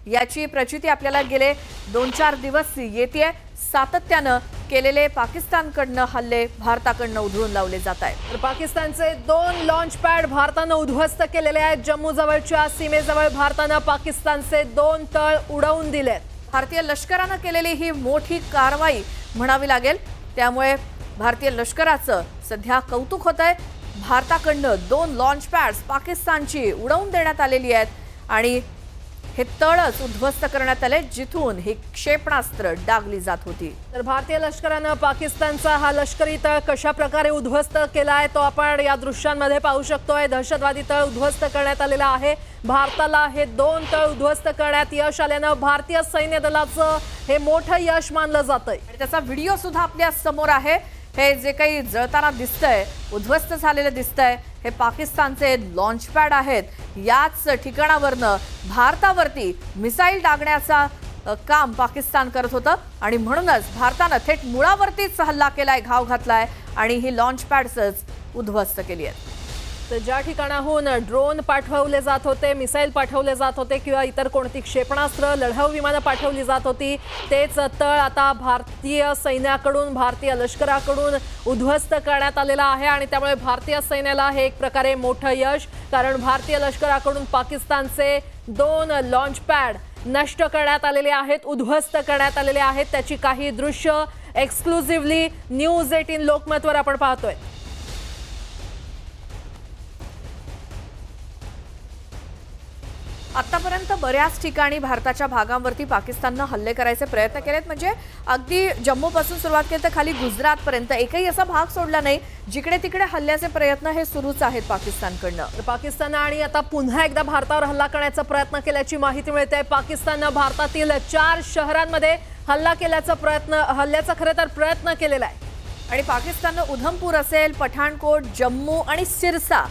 याची प्रचिती आपल्याला गेले 2-4 दिवस येते। सातत्याने केलेले पाकिस्तानकडनं हल्ले भारताकडनं उधळून लावले जात आहेत। तर पाकिस्तानचे 2 लॉन्च पॅड भारतानं उद्ध्वस्त केलेले आहेत। जम्मू जवळच्या सीमेजवळ भारतानं पाकिस्तानचे 2 तळ उडवून दिलेत। भारतीय लष्कराने केलेली ही मोठी कारवाई म्हणावी लागेल। त्यामुळे भारतीय लष्कराचं सध्या कौतुक होतंय। भारताकडनं 2 लॉन्च पॅड्स पाकिस्तानची उडवून देण्यात आलेली आहेत आणि हे तळच उद्ध्वस्त करण्यात आले जिथून ही क्षेपणास्त्र डागली जात होती। तर भारतीय लष्करानं पाकिस्तानचा हा लष्करी तळ कशा प्रकारे उद्ध्वस्त केलाय तो आपण या दृश्यांमध्ये पाहू शकतोय। दहशतवादी तळ उद्ध्वस्त करण्यात आलेला आहे। भारताला हे 2 तळ उद्ध्वस्त करण्यात यश आल्यानं भारतीय सैन्य दलाचं हे मोठं यश मानलं जातंय आणि त्याचा व्हिडिओ सुद्धा आपल्या समोर आहे। हे जे काही जळताना दिसतंय, उद्ध्वस्त झालेलं दिसतंय, हे पाकिस्तानचे लॉन्च पॅड आहेत। याच ठिकाणावरनं भारतावरती मिसाईल डागण्याचा काम पाकिस्तान करत होतं आणि म्हणूनच भारतानं थेट मुळावरतीच हल्ला केलाय, घाव घातलाय आणि ही लॉन्च पॅड्सच उद्ध्वस्त केली आहेत। तर ज्या ठिकाणाहून ड्रोन पाठवले जात होते, मिसाईल पाठवले जात होते किंवा इतर कोणती क्षेपणास्त्र लढाऊ विमानं पाठवली जात होती, तेच तळ आता भारतीय सैन्याकडून, भारतीय लष्कराकडून उद्ध्वस्त करण्यात आलेला आहे आणि त्यामुळे भारतीय सैन्याला हे एक प्रकारे मोठं यश, कारण भारतीय लष्कराकडून पाकिस्तानचे 2 लॉन्च पॅड नष्ट करण्यात आलेले आहेत, उद्ध्वस्त करण्यात आलेले आहेत। त्याची काही दृश्य एक्सक्लुझिव्हली न्यूज 18 लोकमतवर आपण पाहतोय। आतापर्यंत बऱ्याच ठिकाणी भारताच्या भागांवरती पाकिस्तानने हल्ले करायचे प्रयत्न केलेत। म्हणजे अगदी जम्मूपासून सुरुवात केली तर खाली गुजरातपर्यंत एकही असा भाग सोडला नाही जिकडे तिकडे हल्ल्याचे प्रयत्न हे सुरूच आहेत पाकिस्तानकडनं। पाकिस्तान आणि आता पुन्हा एकदा भारतावर हल्ला करण्याचा प्रयत्न केल्याची माहिती मिळते। पाकिस्तानने भारतातील 4 शहरांमध्ये हल्ला केल्याचा हल्ल्याचा खरं तर प्रयत्न केलेला आहे आणि पाकिस्तानने उधमपूर असेल, पठाणकोट, जम्मू आणि सिरसा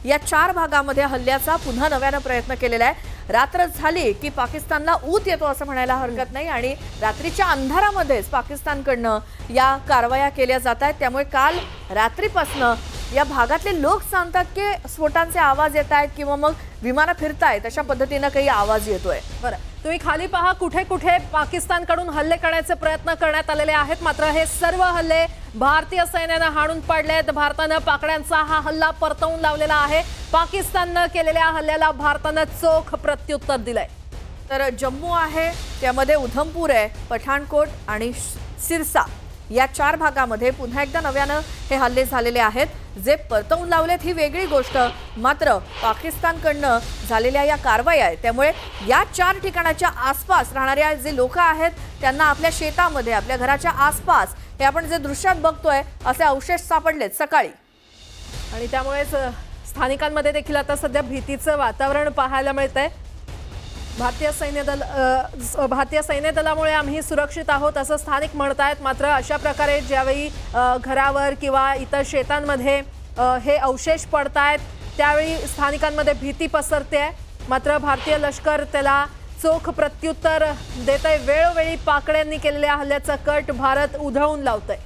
या 4 भागामध्ये हल्ल्याचा पुन्हा नव्याने प्रयत्न केलेला आहे। रात्र झाली की पाकिस्तानला ऊत येतो असं म्हणायला हरकत नाही आणि रात्रीच्या अंधारामध्येच पाकिस्तानकडनं या कारवाया केल्या जात आहेत। त्यामुळे काल रात्रीपासून या भागातले लोक सांगतात की स्फोटांचे आवाज येत आहेत किंवा मग विमानं फिरतायत अशा पद्धतीने काही आवाज येतोय। बरं, तुम्ही खाली पहा, कुठे कुठे पाकिस्तानकडून हल्ले करण्याचे प्रयत्न करण्यात आलेले आहेत, मात्र हे सर्व हल्ले भारतीय सैन्याने हाणून पाडलेत। भारतानं पाकड्यांचा हा हल्ला परतवून लावलेला आहे। पाकिस्ताननं केलेल्या हल्ल्याला भारतानं चोख प्रत्युत्तर दिलंय। तर जम्मू आहे, त्यामध्ये उधमपूर आहे, पठाणकोट आणि सिरसा या 4 भागामध्ये पुन्हा एकदा नव्यानं हे हल्ले झालेले आहेत। जे परतवून लावलेत ही वेगळी गोष्ट, मात्र पाकिस्तानकडनं झालेल्या या कारवाया आहेत त्यामुळे या 4 ठिकाणाच्या आसपास राहणाऱ्या जे लोक आहेत त्यांना आपल्या शेतामध्ये, आपल्या घराच्या आसपास हे आपण जे दृश्यात बघतोय असे अवशेष सापडलेत सकाळी आणि त्यामुळेच स्थानिकांमध्ये देखील आता सध्या भीतीचं वातावरण पाहायला मिळतंय। भारतीय सैन्य दलामुळे आम्ही सुरक्षित आहोत असं स्थानिक म्हणतायत, मात्र अशा प्रकारे ज्यावेळी घरावर किंवा इतर शेतांमध्ये हे अवशेष पडतायत त्यावेळी स्थानिकांमध्ये भीती पसरते आहे। मात्र भारतीय लष्कर त्याला चोख प्रत्युत्तर देतंय। वेळोवेळी पाकड्यांनी केलेल्या हल्ल्याचा कट भारत उधळून लावतंय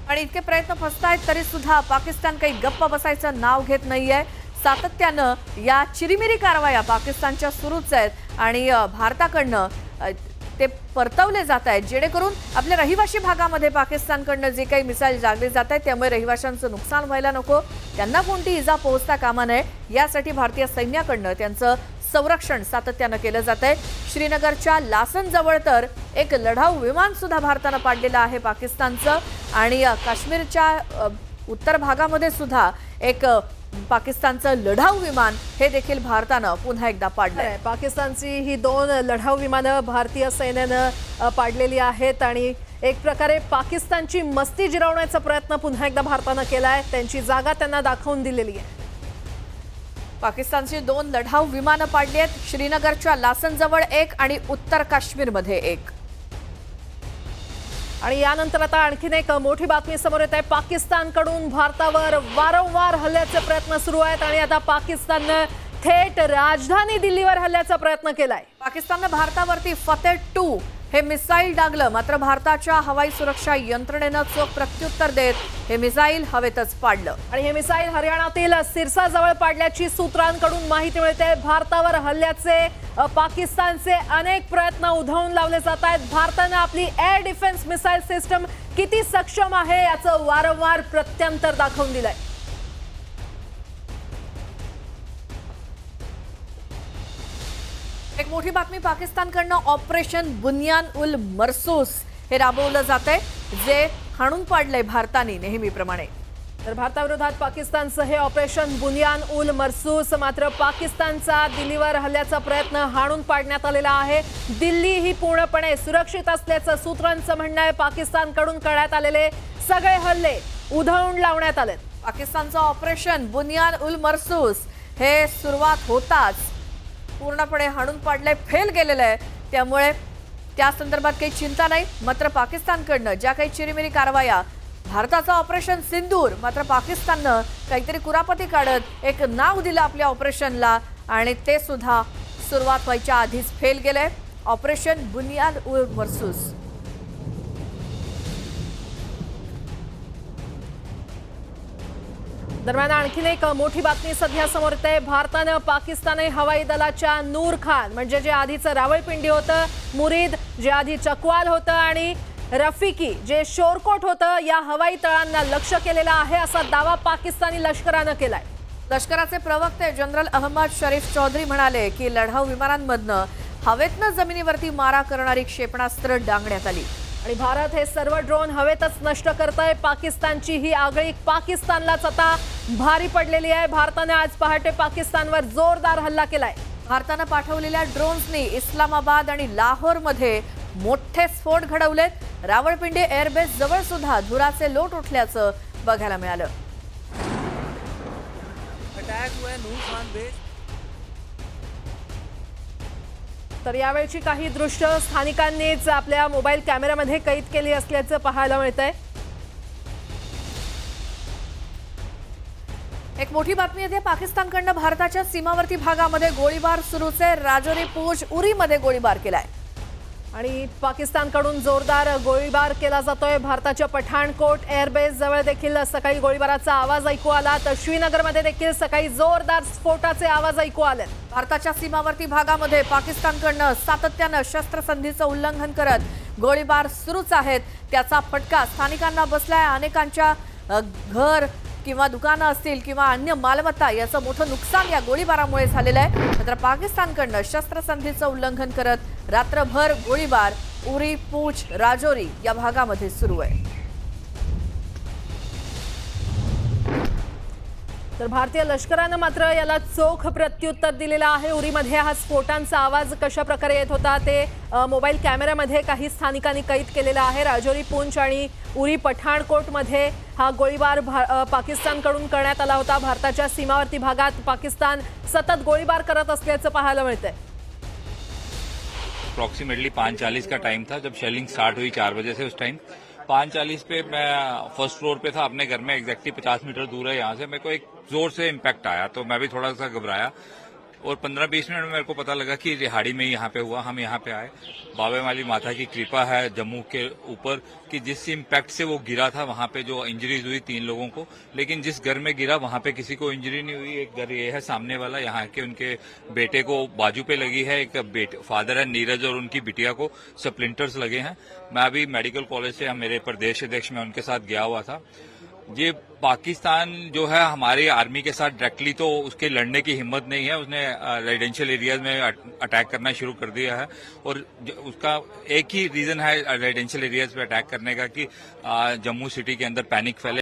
आणि इतके प्रयत्न फसतायत तरी सुद्धा पाकिस्तान काही गप्प बसायचं नाव घेत नाहीये। सातत्यानं या चिरीमिरी कारवाया पाकिस्तानच्या सुरूच आहेत आणि भारताकडनं ते परतवले जात आहेत जेणेकरून आपल्या रहिवासी भागामध्ये पाकिस्तानकडनं जे काही मिसाईल डागले जात आहेत त्यामुळे रहिवाशांचं नुकसान व्हायला नको, त्यांना कोणती इजा पोहोचता कामा नये यासाठी भारतीय सैन्याकडनं त्यांचं संरक्षण सातत्यानं केलं जात आहे। श्रीनगरच्या लासन जवळ तर एक लढाऊ विमान सुद्धा भारतानं पाडलेलं आहे पाकिस्तानचं आणि काश्मीरच्या उत्तर भागामध्ये सुद्धा एक पाकिस्तानचं लढाऊ विमान हे देखील भारतानं पुन्हा एकदा पाडलंय। पाकिस्तानची ही 2 लढाऊ विमानं भारतीय सैन्यानं पाडलेली आहेत आणि एक प्रकारे पाकिस्तानची मस्ती जिरवण्याचा प्रयत्न पुन्हा एकदा भारतानं केलाय। त्यांची जागा त्यांना दाखवून दिलेली आहे। पाकिस्तानची 2 लढाऊ विमानं पाडली आहेत, श्रीनगरच्या लासन जवळ एक आणि उत्तर काश्मीरमध्ये एक। आणि यानंतर आता आणखीन एक मोठी बातमी समोर येत आहे। पाकिस्तानकडून भारतावर वारंवार हल्ल्याचे प्रयत्न सुरू आहेत आणि आता पाकिस्तानने थेट राजधानी दिल्लीवर हल्ल्याचा प्रयत्न केलाय। पाकिस्तानने भारतावरती फतेह 2 हे मिसाईल डागलं, मात्र भारताच्या हवाई सुरक्षा यंत्रणेनं चोख प्रत्युत्तर देत हे मिसाईल हवेतच पाडलं. आणि हे मिसाईल हरियाणातील सिरसा जवळ पाडल्याची सूत्रांकडून माहिती मिळते. भारतावर हल्ल्याचे पाकिस्तानचे अनेक प्रयत्न उधळून लावले जात आहेत. भारतानं आपली एअर डिफेन्स मिसाईल सिस्टम किती सक्षम आहे याचं वारंवार प्रत्युत्तर दाखवून दिलंय. एक मोठी बातमी पाकिस्तानकडनं ऑपरेशन बुनियान उल मरसूस हे राबवलं जातंय, जे हाणून पाडलंय भारताने नेहमीप्रमाणे. तर भारताविरोधात पाकिस्तानचं हे ऑपरेशन बुनियान उल मरसूस, मात्र पाकिस्तानचा दिल्लीवर हल्ल्याचा प्रयत्न हाणून पाडण्यात आलेला आहे. दिल्ली ही पूर्णपणे सुरक्षित असल्याचं सूत्रांचं म्हणणं आहे. पाकिस्तानकडून करण्यात आलेले सगळे हल्ले उधळून लावण्यात आलेत. पाकिस्तानचं ऑपरेशन बुनियान उल मरसूस हे सुरुवात होताच पूर्णपणे हाणून पाडलंय, फेल गेलेलं आहे. त्यामुळे त्या संदर्भात काही चिंता नाही. मात्र पाकिस्तानकडनं ज्या काही चिरीमिरी कारवाया, भारताचं ऑपरेशन सिंदूर, मात्र पाकिस्ताननं काहीतरी कुरापती काढत एक नाव दिलं आपल्या ऑपरेशनला आणि ते सुद्धा सुरुवात व्हायच्या आधीच फेल गेलंय. ऑपरेशन बुनियान उल मरसूस. दरम्यान आणखीन एक मोठी बातमी सध्या समोर येते. भारतानं पाकिस्तानी हवाई दलाच्या नूर खान म्हणजे जे आधीचं रावळपिंडी होतं, मुरीद जे आधी चकवाल होतं आणि रफिकी जे शोरकोट होतं, या हवाई तळांना लक्ष्य केलेला आहे असा दावा पाकिस्तानी लष्करानं केलाय. लष्कराचे प्रवक्ते जनरल अहमद शरीफ चौधरी म्हणाले की लढाऊ विमानांमधनं हवेतनं जमिनीवरती मारा करणारी क्षेपणास्त्र डागण्यात आली आणि भारत हे सर्व ड्रोन हवेतच नष्ट करतंय. पाकिस्तानची ही आगळीक पाकिस्तानलाच आता भारी पडलेली आहे. भारताने आज पहाटे पाकिस्तानवर जोरदार हल्ला केलाय. भारतानं पाठवलेल्या ड्रोन्सनी इस्लामाबाद आणि लाहोरमध्ये मोठे स्फोट घडवलेत. रावळपिंडी एअरबेस जवळ सुद्धा धुराचे लोट उठल्याचं बघायला मिळालं. तर यावेळची काही दृश्य स्थानिकांनीच आपल्या मोबाईल कॅमेऱ्यामध्ये कैद केली असल्याचं पाहायला मिळतंय. एक मोठी बातमी येते पाकिस्तानकडनं भारताच्या सीमावर्ती भागामध्ये गोळीबार सुरूच आहे. राजौरी, पूंछ, उरीमध्ये गोळीबार केलाय आणि पाकिस्तानकडून जोरदार गोळीबार केला जातोय. भारताच्या पठाणकोट एअरबेस जवळ देखील सकाळी गोळीबाराचा आवाज ऐकू आला. तर श्रीनगरमध्ये देखील सकाळी जोरदार स्फोटाचे आवाज ऐकू आले. भारताच्या सीमावर्ती भागामध्ये पाकिस्तानकडनं सातत्यानं शस्त्रसंधीचं उल्लंघन करत गोळीबार सुरूच आहेत. त्याचा फटका स्थानिकांना बसलाय. अनेकांच्या घर किंवा दुकानं असतील किंवा अन्य मालमत्ता याचं मोठं नुकसान या गोळीबारामुळे झालेलं आहे. मात्र पाकिस्तानकडनं शस्त्रसंधीचं उल्लंघन करत रात्रभर गोळीबार उरी, पूंछ, राजौरी या भागामध्ये सुरू आहे. तर भारतीय लष्करानं मात्र याला चोख प्रत्युत्तर दिलेलं आहे. उरीमध्ये हा स्फोटांचा आवाज कशा प्रकारे येत होता ते मोबाईल कॅमेऱ्यामध्ये काही स्थानिकांनी कैद केलेला आहे. राजौरी, पूंछ आणि उरी पठाणकोटमध्ये हा गोळीबार पाकिस्तानकडून करण्यात आला होता. भारताच्या सीमावर्ती भागात पाकिस्तान सतत गोळीबार करत असल्याचं पाहायला मिळतंय. अप्रॉक्सीमेटली 5:40 का टाइम था जब शेलिंग स्टार्ट हुई 4 बजे से. उस टाइम 5:40 पे मैं फर्स्ट फ्लोर पे था अपने घर में, एग्जैक्टली 50 मीटर दूर है यहाँ से. मेरे को एक जोर से इम्पैक्ट आया तो मैं भी थोड़ा सा घबराया और 15-20 मिनट में मेरे को पता लगा कि रिहाड़ी में ही यहाँ पे हुआ. हम यहाँ पे आए. बाबे वाली माता की कृपा है जम्मू के ऊपर कि जिस इम्पैक्ट से वो गिरा था वहाँ पे जो इंजरीज हुई 3 लोगों को, लेकिन जिस घर में गिरा वहाँ पे किसी को इंजरी नहीं हुई. एक घर ये है सामने वाला, यहाँ के उनके बेटे को बाजू पे लगी है. एक फादर है नीरज और उनकी बिटिया को स्प्लिंटर्स लगे हैं. मैं अभी मेडिकल कॉलेज से मेरे प्रदेश अध्यक्ष में उनके साथ गया हुआ था. ये पाकिस्तान जो है हमारी आर्मी के साथ डायरेक्टली तो उसके लड़ने की हिम्मत नहीं है. उसने रेजिडेंशियल एरियाज में अटैक करना शुरू कर दिया है और उसका एक ही रीजन है रेजिडेंशियल एरियाज पे अटैक करने का कि जम्मू सिटी के अंदर पैनिक फैले.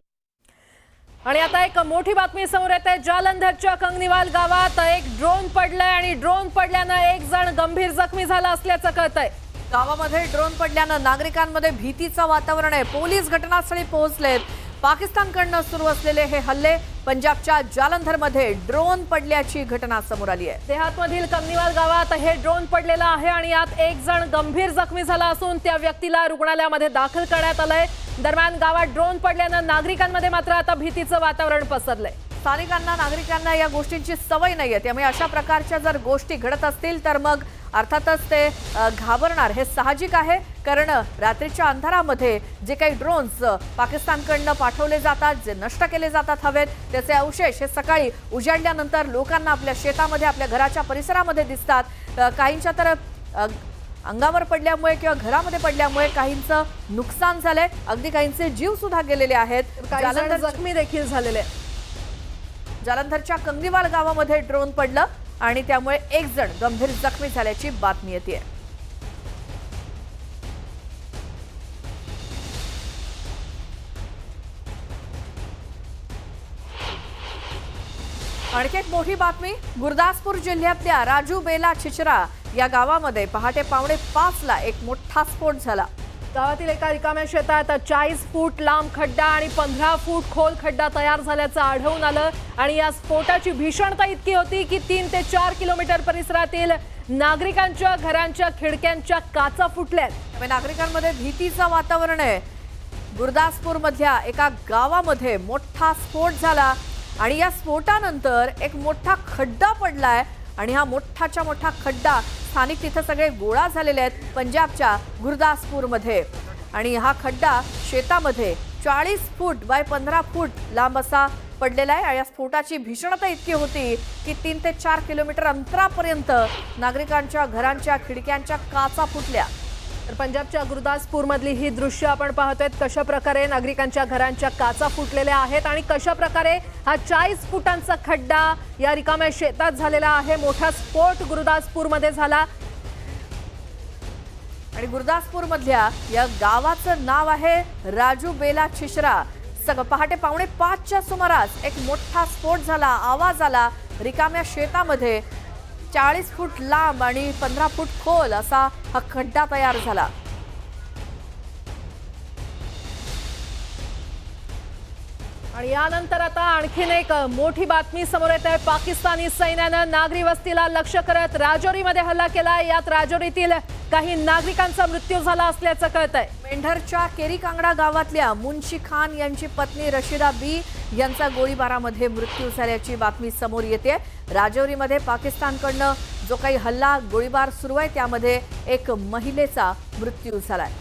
आणि आता एक मोठी बातमी समोर येते. जालंधरच्या कंगनीवाल गावात एक ड्रोन पडलाय आणि ड्रोन पडल्यानं एक जण गंभीर जखमी झाला असल्याचं कळतंय. गावामध्ये ड्रोन पडल्यानं नागरिकांमध्ये भीतीचं वातावरण आहे. पोलीस घटनास्थळी पोहोचलेत. पाकिस्तानकडनं सुरू असलेले हे हल्ले पंजाबच्या जालंधरमध्ये ड्रोन पडल्याची घटना समोर आली आहे. देहातमधील कंगनीवाल गावात हे ड्रोन पडलेलं आहे आणि यात एक जण गंभीर जखमी झाला असून त्या व्यक्तीला रुग्णालयामध्ये दाखल करण्यात आलंय. दरम्यान गावात ड्रोन पडल्यानं नागरिकांमध्ये मात्र आता भीतीचं वातावरण पसरलंय. स्थानिकांना, नागरिकांना या गोष्टींची सवय नाहीये. त्यामुळे अशा प्रकारच्या जर गोष्टी घडत असतील तर मग अर्थातच ते घाबरणार हे साहजिक आहे, कारण रात्रीच्या अंधारामध्ये जे काही ड्रोन्स पाकिस्तानकडनं पाठवले जातात, जे नष्ट केले जातात हवेत, त्याचे अवशेष हे सकाळी उजाडल्यानंतर लोकांना आपल्या शेतामध्ये, आपल्या घराच्या परिसरामध्ये दिसतात. काहींच्या तर अंगावर पडल्यामुळे किंवा घरामध्ये पडल्यामुळे काहींचं नुकसान झालंय, अगदी काहींचे जीव सुद्धा गेलेले आहेत. काही जण जखमी देखील झालेले. जालंधरच्या कंगीवाल गावामध्ये ड्रोन पडलं आणि त्यामुळे एक जण गंभीर जखमी झाल्याची बातमी येते. आणखी एक मोठी बातमी, गुरदासपूर जिल्ह्यातल्या राजू बेला छिचरा या गावामध्ये पहाटे 4:45ला एक मोठा स्फोट झाला. गावातील एका रिकाम्या शेतात 40 फूट लांब खड्डा आणि 15 फूट खोल खड्डा तयार झाल्याचं आढळून आलं आणि या स्फोटाची भीषणता इतकी होती की 3 ते 4 किलोमीटर परिसरातील नागरिकांच्या घरांच्या खिडक्यांच्या काचा फुटल्यात. त्यामुळे नागरिकांमध्ये भीतीचं वातावरण आहे. गुरदासपूर मधल्या एका गावामध्ये मोठा स्फोट झाला आणि या स्फोटानंतर एक मोठा खड्डा पडलाय आणि हा मोठाच्या मोठा खड्डा स्थानिक तिथे सगळे गोळा झालेले आहेत पंजाबच्या गुरदासपूरमध्ये. आणि हा खड्डा शेतामध्ये 40 फूट बाय 15 फूट लांब असा पडलेला आहे. आणि या स्फोटाची भीषणता इतकी होती की 3 ते 4 किलोमीटर अंतरापर्यंत नागरिकांच्या घरांच्या खिडक्यांच्या काचा फुटल्या. तर पंजाबच्या गुरदासपूरमधली ही दृश्य आपण पाहतोय, कशा प्रकारे नागरिकांच्या घरांच्या काचा फुटलेल्या आहेत आणि कशा प्रकारे हा 40 फुटांचा खड्डा या रिकाम्या शेतात झालेला आहे. मोठा स्फोट गुरदासपूरमध्ये झाला आणि गुरदासपूर मधल्या या गावाचं नाव आहे राजू बेला छिचरा. पहाटे 4:45च्या सुमारास एक मोठा स्फोट झाला, आवाज आला. रिकाम्या शेतामध्ये 40 फूट लांब आणि 15 फूट खोल असा हा खड्डा तयार झाला. आणि यानंतर आता आणखीन एक मोठी बातमी समोर येत आहे. पाकिस्तानी सैन्यानं नागरी वस्तीला लक्ष्य करत राजौरीमध्ये हल्ला केला. यात राजौरीतील काही नागरिकांचा मृत्यू झाला असल्याचं कळतंय. मेंढरच्या केरीकांगडा गावातल्या मुन्शी खान यांची पत्नी रशिदा बी यांचा गोळीबारामध्ये मृत्यू झाल्याची बातमी समोर येते. राजौरीमध्ये पाकिस्तानकडनं जो काही हल्ला गोळीबार सुरू आहे त्यामध्ये एक महिलेचा मृत्यू झालाय.